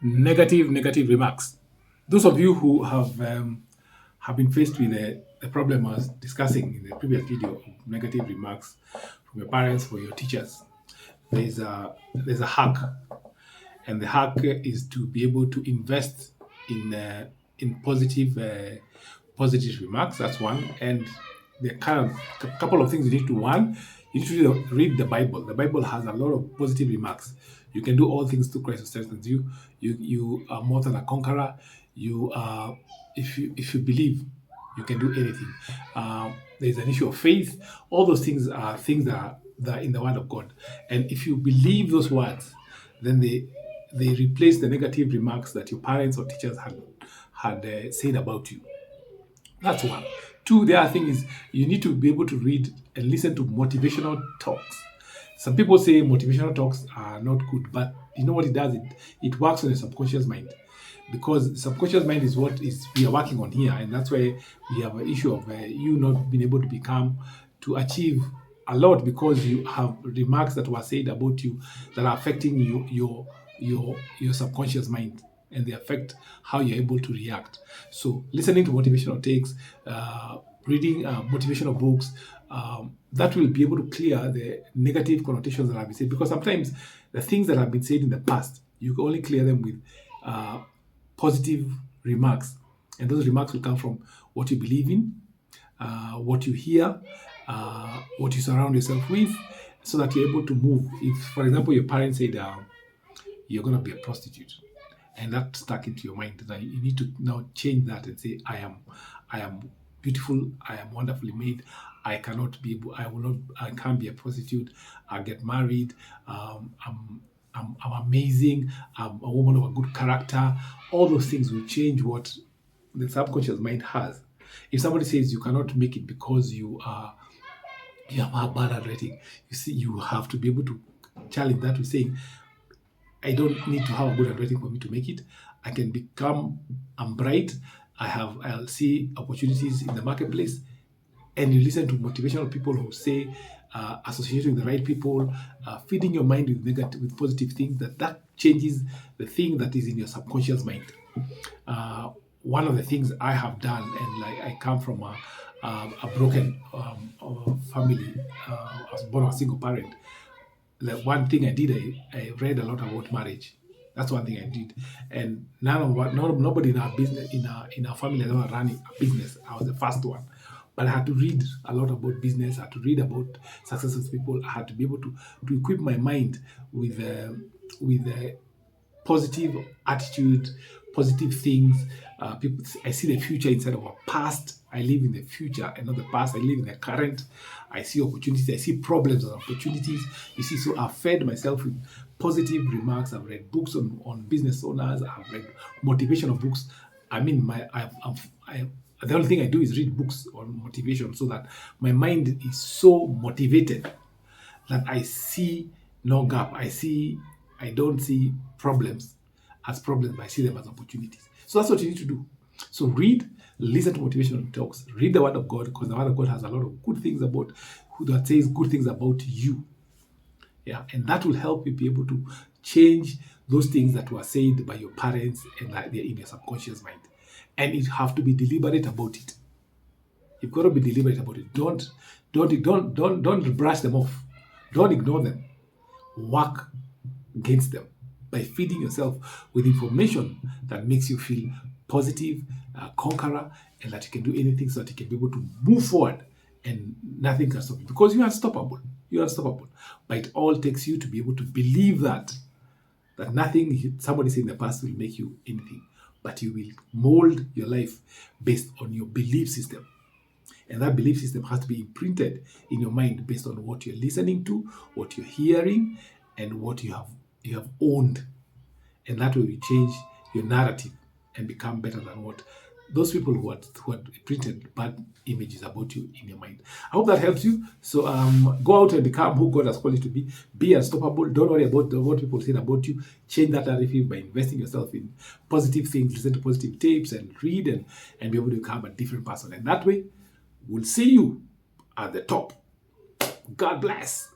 Negative remarks. Those of you who have been faced with the problem I was discussing in the previous video of negative remarks from your parents or your teachers, there's a hack, and the hack is to be able to invest in positive remarks. That's one, and the kind of a couple of things you need to one. You need to read the Bible. The Bible has a lot of positive remarks. You can do all things through Christ who strengthens you. You are more than a conqueror. You are if you believe, you can do anything. There's an issue of faith. All those things are things that are in the Word of God, and if you believe those words, then they replace the negative remarks that your parents or teachers had said about you. That's one. Two, the other thing is you need to be able to read and listen to motivational talks. Some people say motivational talks are not good, but you know what it does? It works on the subconscious mind, because the subconscious mind is what is we are working on here, and that's why we have an issue of you not being able to achieve a lot, because you have remarks that were said about you that are affecting your subconscious mind, and they affect how you're able to react. So listening to motivational takes, reading motivational books, that will be able to clear the negative connotations that have been said, because sometimes the things that have been said in the past, you can only clear them with positive remarks, and those remarks will come from what you believe in, what you hear, what you surround yourself with, so that you're able to move. If, for example, your parents said you're going to be a prostitute, and that stuck into your mind, then you need to now change that and say, I am beautiful, I am wonderfully made. I cannot be, I will not, I can't be a prostitute. I'll get married. I'm amazing. I'm a woman of a good character. All those things will change what the subconscious mind has. If somebody says you cannot make it because you have a bad handwriting, you see, you have to be able to challenge that with saying, I don't need to have a good handwriting for me to make it. I can become, I'm bright. I'll see opportunities in the marketplace. And you listen to motivational people who say, associating with the right people, feeding your mind with positive things, that changes the thing that is in your subconscious mind. One of the things I have done, and like I come from a broken family. I was born a single parent. The one thing I did, I read a lot about marriage. That's one thing I did, and nobody in our business in our family has ever run a business. I was the first one, but I had to read a lot about business. I had to read about successful people. I had to be able to equip my mind with positive attitude, positive things. People, I see the future instead of a past. I live in the future and not the past. I live in the current. I see opportunities. I see problems and opportunities. You see, so I've fed myself with positive remarks. I've read books on business owners. I've read motivational books. I mean, the only thing I do is read books on motivation, so that my mind is so motivated that I see no gap. I don't see problems as problems, but I see them as opportunities. So that's what you need to do. So read, listen to motivational talks, read the Word of God, because the Word of God has a lot of good things about who that says good things about you. Yeah, and that will help you be able to change those things that were said by your parents and that they're in your subconscious mind. And you have to be deliberate about it. You've got to be deliberate about it. Don't brush them off. Don't ignore them. Work against them by feeding yourself with information that makes you feel positive, conqueror, and that you can do anything, so that you can be able to move forward and nothing can stop you, because you are unstoppable. You are unstoppable. But it all takes you to be able to believe that nothing somebody said in the past will make you anything, but you will mold your life based on your belief system. And that belief system has to be imprinted in your mind based on what you're listening to, what you're hearing, and what you have owned. And that way you change your narrative and become better than what those people who had printed bad images about you in your mind. I hope that helps you. So go out and become who God has called you to be. Be unstoppable. Don't worry about what people say about you. Change that narrative by investing yourself in positive things, listen to positive tapes, and read and be able to become a different person. And that way, we'll see you at the top. God bless.